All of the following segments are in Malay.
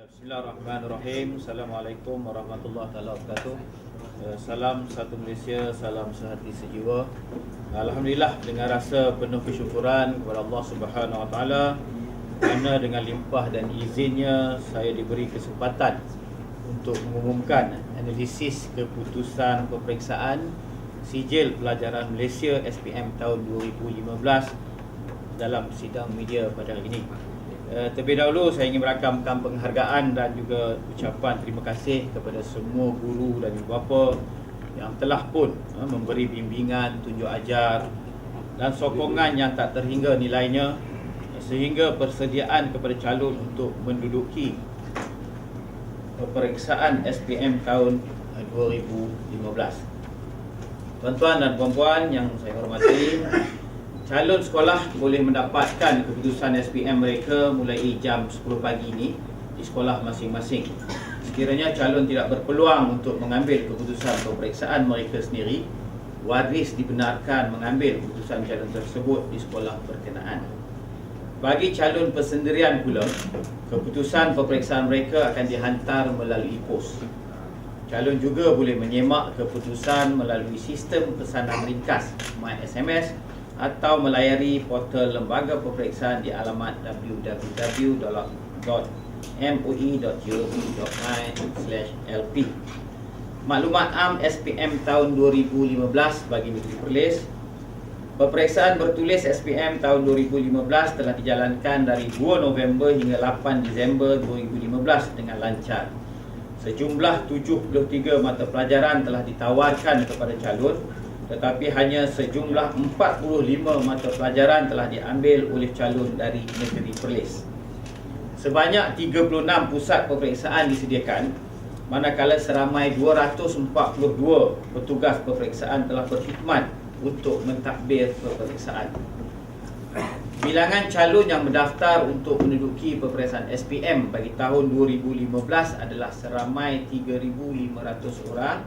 Bismillahirrahmanirrahim. Assalamualaikum warahmatullahi wabarakatuh. Salam satu Malaysia, salam sehati sejiwa. Alhamdulillah, dengan rasa penuh kesyukuran kepada Allah Subhanahu Wa Taala kerana dengan limpah dan izinnya saya diberi kesempatan untuk mengumumkan analisis keputusan peperiksaan sijil pelajaran Malaysia SPM tahun 2015 dalam sidang media pada hari ini. Terlebih dahulu saya ingin merakamkan penghargaan dan juga ucapan terima kasih kepada semua guru dan ibu bapa yang telah pun memberi bimbingan, tunjuk ajar dan sokongan yang tak terhingga nilainya sehingga persediaan kepada calon untuk menduduki peperiksaan SPM tahun 2015. Tuan-tuan dan puan-puan yang saya hormati, calon sekolah boleh mendapatkan keputusan SPM mereka mulai jam 10 pagi ini di sekolah masing-masing. Sekiranya calon tidak berpeluang untuk mengambil keputusan peperiksaan mereka sendiri, waris dibenarkan mengambil keputusan calon tersebut di sekolah berkenaan. Bagi calon persendirian pula, keputusan peperiksaan mereka akan dihantar melalui pos. Calon juga boleh menyemak keputusan melalui sistem pesanan ringkas MySMS atau melayari portal lembaga peperiksaan di alamat www.moi.gov.my/lp. Maklumat am SPM tahun 2015 bagi Negeri Perlis. Peperiksaan bertulis SPM tahun 2015 telah dijalankan dari 2 November hingga 8 Disember 2015 dengan lancar. Sejumlah 73 mata pelajaran telah ditawarkan kepada calon, tetapi hanya sejumlah 45 mata pelajaran telah diambil oleh calon dari Negeri Perlis. Sebanyak 36 pusat peperiksaan disediakan, manakala seramai 242 petugas peperiksaan telah berkhidmat untuk mentadbir peperiksaan. Bilangan calon yang mendaftar untuk menduduki peperiksaan SPM bagi tahun 2015 adalah seramai 3,500 orang,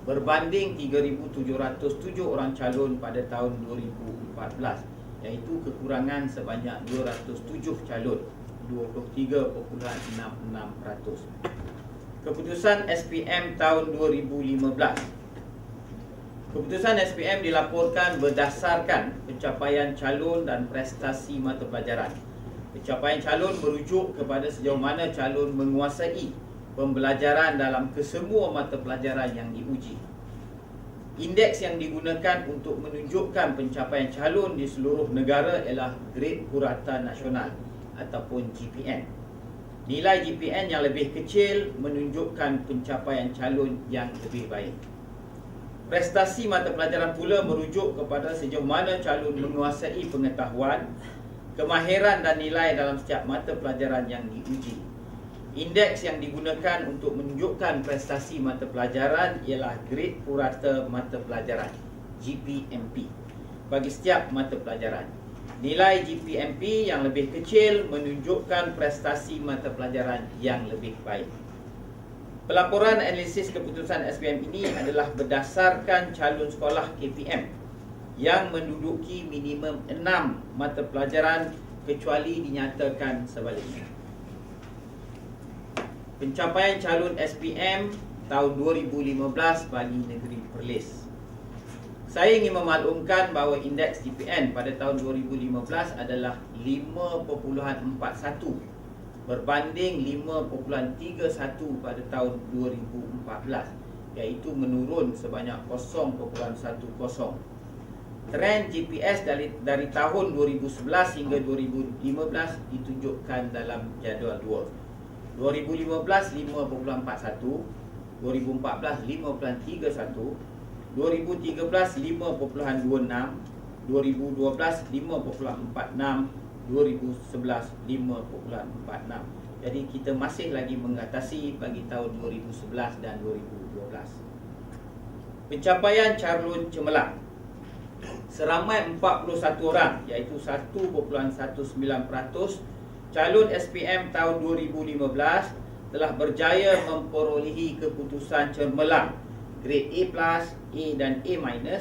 berbanding 3,707 orang calon pada tahun 2014, iaitu kekurangan sebanyak 207 calon, 23.66%. Keputusan SPM tahun 2015. Keputusan SPM dilaporkan berdasarkan pencapaian calon dan prestasi mata pelajaran. Pencapaian calon merujuk kepada sejauh mana calon menguasai pembelajaran dalam kesemua mata pelajaran yang diuji. Indeks yang digunakan untuk menunjukkan pencapaian calon di seluruh negara ialah Grade Purata Nasional ataupun GPN. Nilai GPN yang lebih kecil menunjukkan pencapaian calon yang lebih baik. Prestasi mata pelajaran pula merujuk kepada sejauh mana calon menguasai pengetahuan, kemahiran dan nilai dalam setiap mata pelajaran yang diuji. Indeks yang digunakan untuk menunjukkan prestasi mata pelajaran ialah Grade Purata Mata Pelajaran GPMP bagi setiap mata pelajaran. Nilai GPMP yang lebih kecil menunjukkan prestasi mata pelajaran yang lebih baik. Pelaporan analisis keputusan SPM ini adalah berdasarkan calon sekolah KPM yang menduduki minimum 6 mata pelajaran kecuali dinyatakan sebaliknya. Pencapaian calon SPM tahun 2015 bagi Negeri Perlis. Saya ingin memaklumkan bahawa indeks GPN pada tahun 2015 adalah 5.41 berbanding 5.31 pada tahun 2014, iaitu menurun sebanyak 0.10. Trend GPS dari tahun 2011 hingga 2015 ditunjukkan dalam jadual 2. 2015 5.41, 2014 5.31, 2013 5.26, 2012 5.46, 2011 5.46. Jadi kita masih lagi mengatasi bagi tahun 2011 dan 2012. Pencapaian calon cemerlang. Seramai 41 orang, iaitu 1.19% calon SPM tahun 2015 telah berjaya memperolehi keputusan cemerlang Grade A+, A dan A-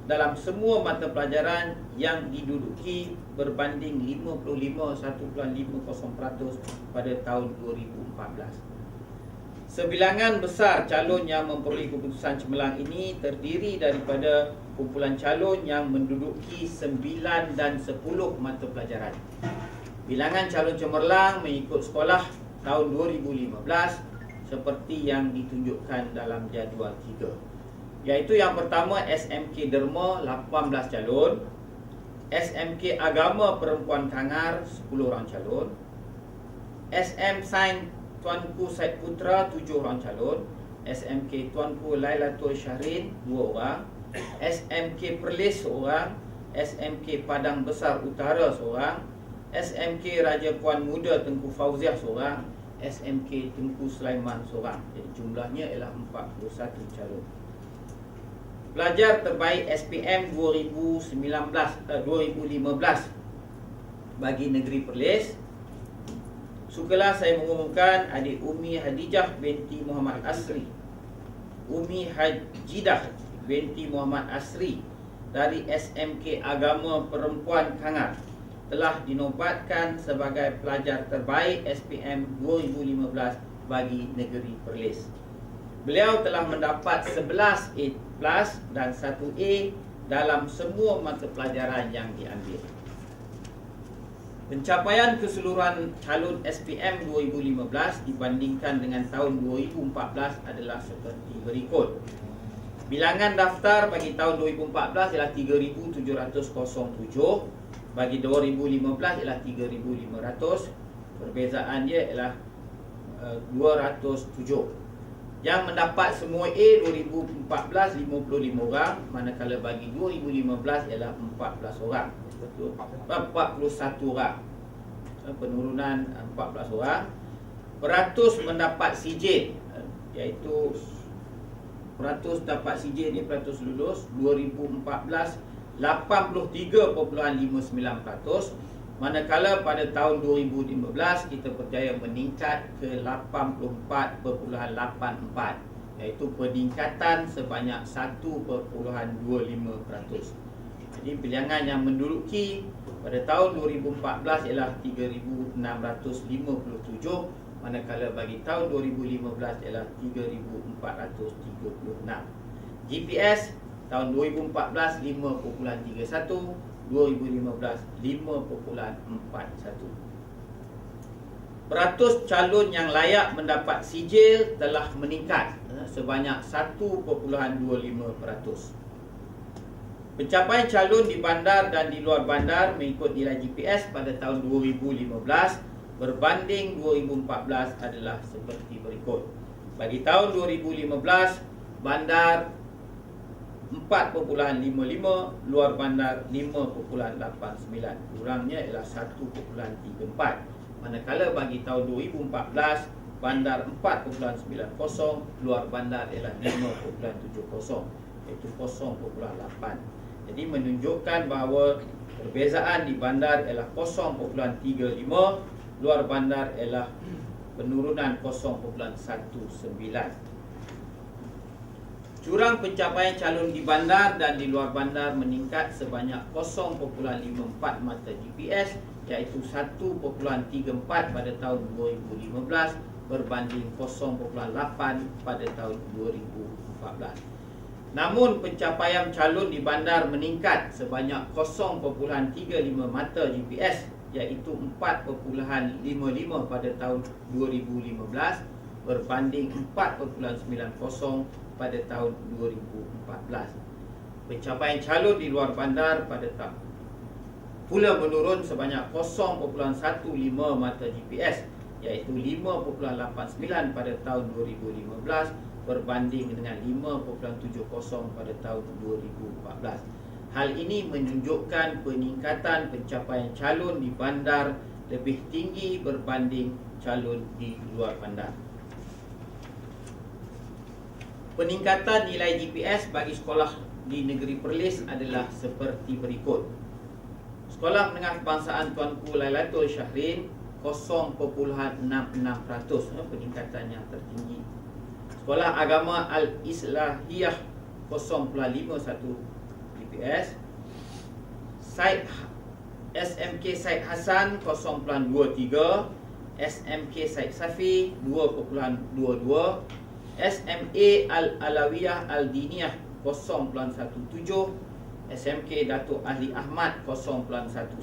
dalam semua mata pelajaran yang diduduki berbanding 55.5% pada tahun 2014. Sebilangan besar calon yang memperoleh keputusan cemerlang ini terdiri daripada kumpulan calon yang menduduki 9 dan 10 mata pelajaran. Bilangan calon cemerlang mengikut sekolah tahun 2015 seperti yang ditunjukkan dalam jadual 3, iaitu yang pertama SMK Derma 18 calon, SMK Agama Perempuan Kangar 10 orang calon, SM Sains Tuanku Said Putra 7 orang calon, SMK Tuanku Lailatul Syahrin 2 orang, SMK Perlis 1 orang, SMK Padang Besar Utara 1 orang, SMK Raja Puan Muda Tengku Fauziah 1 orang, SMK Tengku Sulaiman 1 orang. Jadi jumlahnya ialah 41 calon. Pelajar terbaik SPM 2015 bagi Negeri Perlis. Sukalah saya mengumumkan adik Umi Hadijah binti Muhammad Asri, Umi Hajidah binti Muhammad Asri dari SMK Agama Perempuan Kangar telah dinobatkan sebagai pelajar terbaik SPM 2015 bagi Negeri Perlis. Beliau telah mendapat 11 A+ dan 1 A dalam semua mata pelajaran yang diambil. Pencapaian keseluruhan calon SPM 2015 dibandingkan dengan tahun 2014 adalah seperti berikut. Bilangan daftar bagi tahun 2014 ialah 3,707, bagi 2015 ialah 3,500. Perbezaan dia ialah 207. Yang mendapat semua A 2014 55 orang, manakala bagi 2015 ialah 14 orang. 41 orang. Penurunan 14 orang. Peratus mendapat sijil, iaitu peratus dapat sijil ni, peratus lulus 2014 83.59%, manakala pada tahun 2015 kita berjaya meningkat ke 84.84, iaitu peningkatan sebanyak 1.25%. Jadi bilangan yang menduduki pada tahun 2014 ialah 3,657, manakala bagi tahun 2015 ialah 3,436. GPS tahun 2014 5.31, 2015 5.41. Peratus calon yang layak mendapat sijil telah meningkat sebanyak 1.25%. Pencapaian calon di bandar dan di luar bandar mengikut nilai GPS pada tahun 2015 berbanding 2014 adalah seperti berikut. Bagi tahun 2015, bandar 4.55, luar bandar 5.89. Kurangnya ialah 1.34. Manakala bagi tahun 2014, bandar 4.90, luar bandar ialah 5.70, iaitu 0.8. Jadi menunjukkan bahawa perbezaan di bandar ialah 0.35, luar bandar ialah penurunan 0.19. Jurang pencapaian calon di bandar dan di luar bandar meningkat sebanyak 0.54 mata GPS, iaitu 1.34 pada tahun 2015 berbanding 0.8 pada tahun 2014. Namun pencapaian calon di bandar meningkat sebanyak 0.35 mata GPS, iaitu 4.55 pada tahun 2015 berbanding 4.90 pada tahun 2014. Pencapaian calon di luar bandar pada tahun pula menurun sebanyak 0.15 mata GPS, iaitu 5.89 pada tahun 2015 berbanding dengan 5.70 pada tahun 2014. Hal ini menunjukkan peningkatan pencapaian calon di bandar lebih tinggi berbanding calon di luar bandar. Peningkatan nilai GPS bagi sekolah di Negeri Perlis adalah seperti berikut. Sekolah Menengah Kebangsaan Tuanku Lailatul Syahrin 0.66%, peningkatan yang tertinggi. Sekolah Agama Al-Islahiyah 0.51%, Mbps. SMK Said Hassan 0.23, SMK Said Safi 2.22, SMA Al-Alawiyah Al-Diniyah 0.17, SMK Datuk Ahli Ahmad 0.11,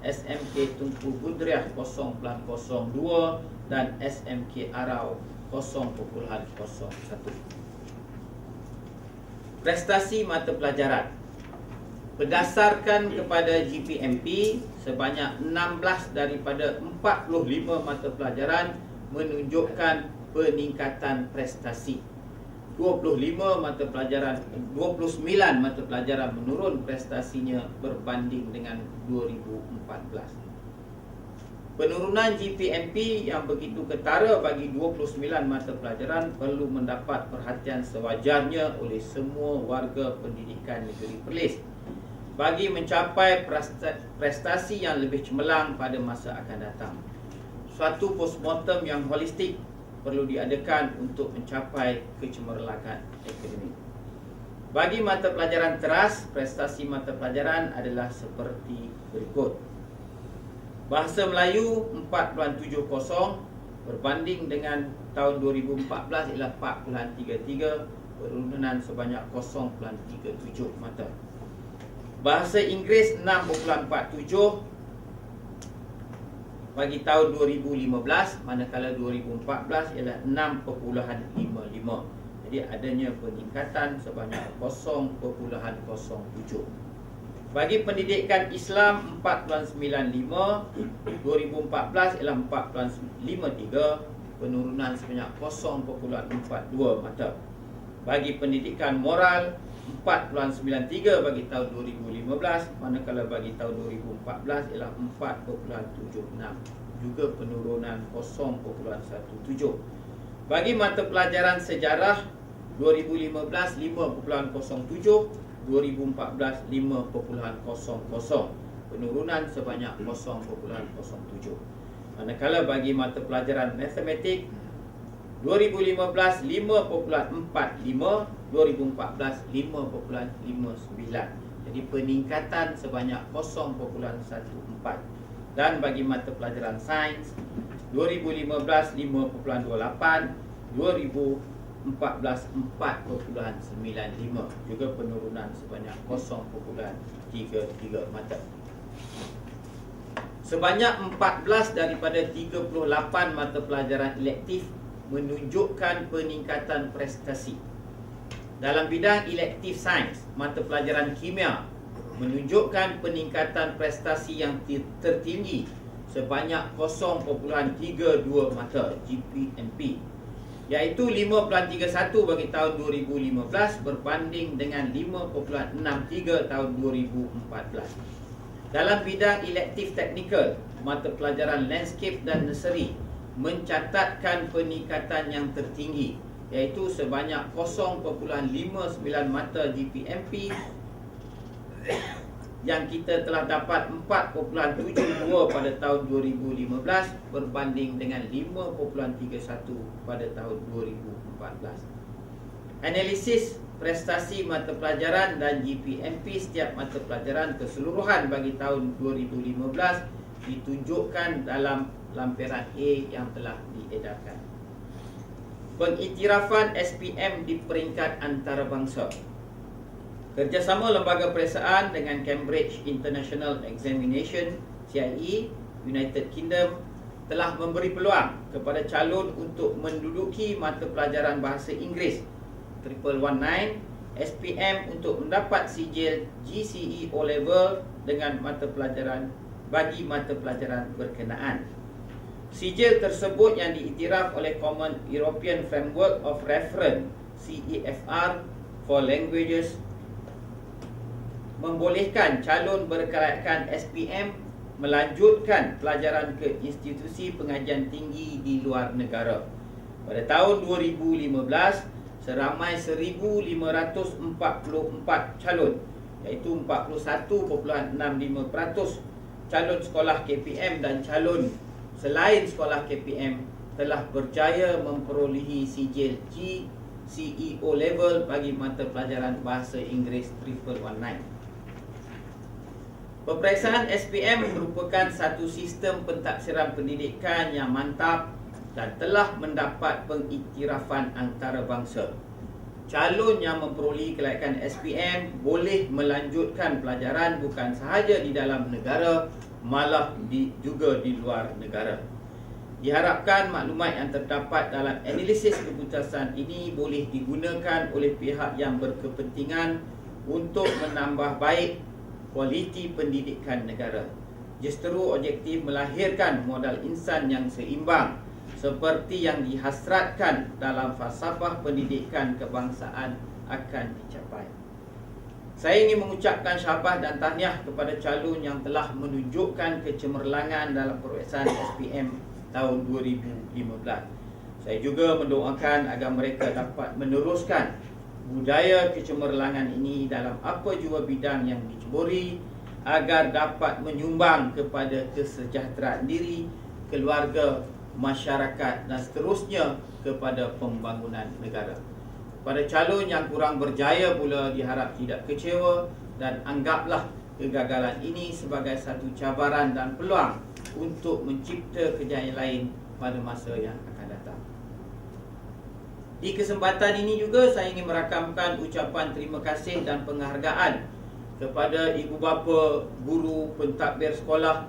SMK Tunku Budriah 0.02 dan SMK Arau 0.01. Prestasi mata pelajaran berdasarkan kepada GPMP, sebanyak 16 daripada 45 mata pelajaran menunjukkan peningkatan prestasi. 29 mata pelajaran menurun prestasinya berbanding dengan 2014. Penurunan GPMP yang begitu ketara bagi 29 mata pelajaran perlu mendapat perhatian sewajarnya oleh semua warga pendidikan negeri Perlis bagi mencapai prestasi yang lebih cemerlang pada masa akan datang. Suatu postmortem yang holistik perlu diadakan untuk mencapai kecemerlangan akademik. Bagi mata pelajaran teras, prestasi mata pelajaran adalah seperti berikut. Bahasa Melayu 4.70 berbanding dengan tahun 2014 ialah 4.33, penurunan sebanyak 0.37 mata. Bahasa Inggeris 6.47 bagi tahun 2015, manakala 2014 ialah 6.55. Jadi adanya peningkatan sebanyak 0.07. Bagi pendidikan Islam 4.95, 2014 ialah 4.53, penurunan sebanyak 0.42 mata. Bagi pendidikan moral 4.93 bagi tahun 2015, manakala bagi tahun 2014 ialah 4.76, juga penurunan 0.17. Bagi mata pelajaran sejarah 2015 5.07, 2014 5.00, penurunan sebanyak 0.07. Manakala bagi mata pelajaran matematik 2015 5.45, 2014 5.59. Jadi peningkatan sebanyak 0.14. Dan bagi mata pelajaran sains 2015 5.28, 2014 4.95, juga penurunan sebanyak 0.33 mata. Sebanyak 14 daripada 38 mata pelajaran elektif menunjukkan peningkatan prestasi. Dalam bidang elektif sains, mata pelajaran kimia menunjukkan peningkatan prestasi yang tertinggi sebanyak 0.32 mata GPMP, iaitu 5.31 bagi tahun 2015 berbanding dengan 5.63 tahun 2014. Dalam bidang elektif teknikal, mata pelajaran landscape dan nursery mencatatkan peningkatan yang tertinggi, iaitu sebanyak 0.59 mata GPMP yang kita telah dapat 4.72 pada tahun 2015 berbanding dengan 5.31 pada tahun 2014. Analisis prestasi mata pelajaran dan GPMP setiap mata pelajaran keseluruhan bagi tahun 2015 ditunjukkan dalam lampiran A yang telah diedarkan. Pengiktirafan SPM di peringkat antarabangsa. Kerjasama Lembaga Periksaan dengan Cambridge International Examination CIE United Kingdom telah memberi peluang kepada calon untuk menduduki mata pelajaran bahasa Inggeris 119 SPM untuk mendapat sijil GCE O-Level dengan mata pelajaran bagi mata pelajaran berkenaan. Sijil tersebut yang diiktiraf oleh Common European Framework of Reference CEFR for Languages membolehkan calon berkelayakan SPM melanjutkan pelajaran ke institusi pengajian tinggi di luar negara. Pada tahun 2015, seramai 1,544 calon, iaitu 41.65% calon sekolah KPM dan calon selain sekolah KPM telah berjaya memperolehi sijil CEO level bagi mata pelajaran Bahasa Inggeris 1119. Peperiksaan SPM merupakan satu sistem pentafsiran pendidikan yang mantap dan telah mendapat pengiktirafan antarabangsa. Calon yang memperolehi kelayakan SPM boleh melanjutkan pelajaran bukan sahaja di dalam negara, malah juga di luar negara. Diharapkan maklumat yang terdapat dalam analisis keputusan ini boleh digunakan oleh pihak yang berkepentingan untuk menambah baik kualiti pendidikan negara. Justeru objektif melahirkan modal insan yang seimbang seperti yang dihasratkan dalam falsafah pendidikan kebangsaan akan dicapai. Saya ingin mengucapkan syabas dan tahniah kepada calon yang telah menunjukkan kecemerlangan dalam peperiksaan SPM tahun 2015. Saya juga mendoakan agar mereka dapat meneruskan budaya kecemerlangan ini dalam apa jua bidang yang diceburi agar dapat menyumbang kepada kesejahteraan diri, keluarga, masyarakat dan seterusnya kepada pembangunan negara. Pada calon yang kurang berjaya pula diharap tidak kecewa dan anggaplah kegagalan ini sebagai satu cabaran dan peluang untuk mencipta kejayaan lain pada masa yang akan datang. Di kesempatan ini juga saya ingin merakamkan ucapan terima kasih dan penghargaan kepada ibu bapa, guru, pentadbir sekolah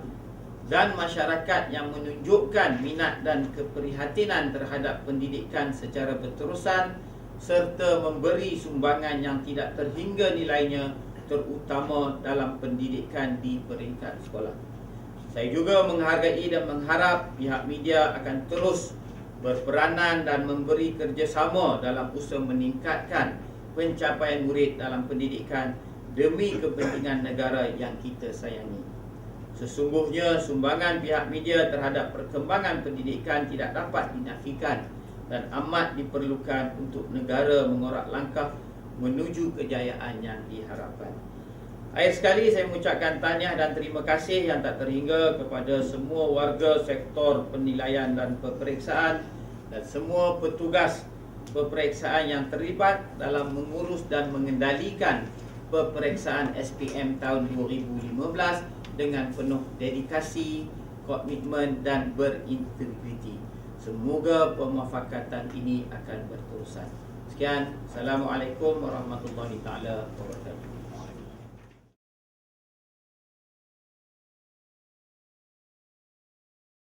dan masyarakat yang menunjukkan minat dan keprihatinan terhadap pendidikan secara berterusan serta memberi sumbangan yang tidak terhingga nilainya, terutama dalam pendidikan di peringkat sekolah. Saya juga menghargai dan mengharap pihak media akan terus berperanan dan memberi kerjasama dalam usaha meningkatkan pencapaian murid dalam pendidikan demi kepentingan negara yang kita sayangi. Sesungguhnya sumbangan pihak media terhadap perkembangan pendidikan tidak dapat dinafikan dan amat diperlukan untuk negara mengorak langkah menuju kejayaan yang diharapkan. Akhir sekali saya mengucapkan tahniah dan terima kasih yang tak terhingga kepada semua warga sektor penilaian dan peperiksaan dan semua petugas peperiksaan yang terlibat dalam mengurus dan mengendalikan peperiksaan SPM tahun 2015 dengan penuh dedikasi, komitmen dan berintegriti. Semoga pemufakatan ini akan berterusan. Sekian, Assalamualaikum warahmatullahi taala wabarakatuh.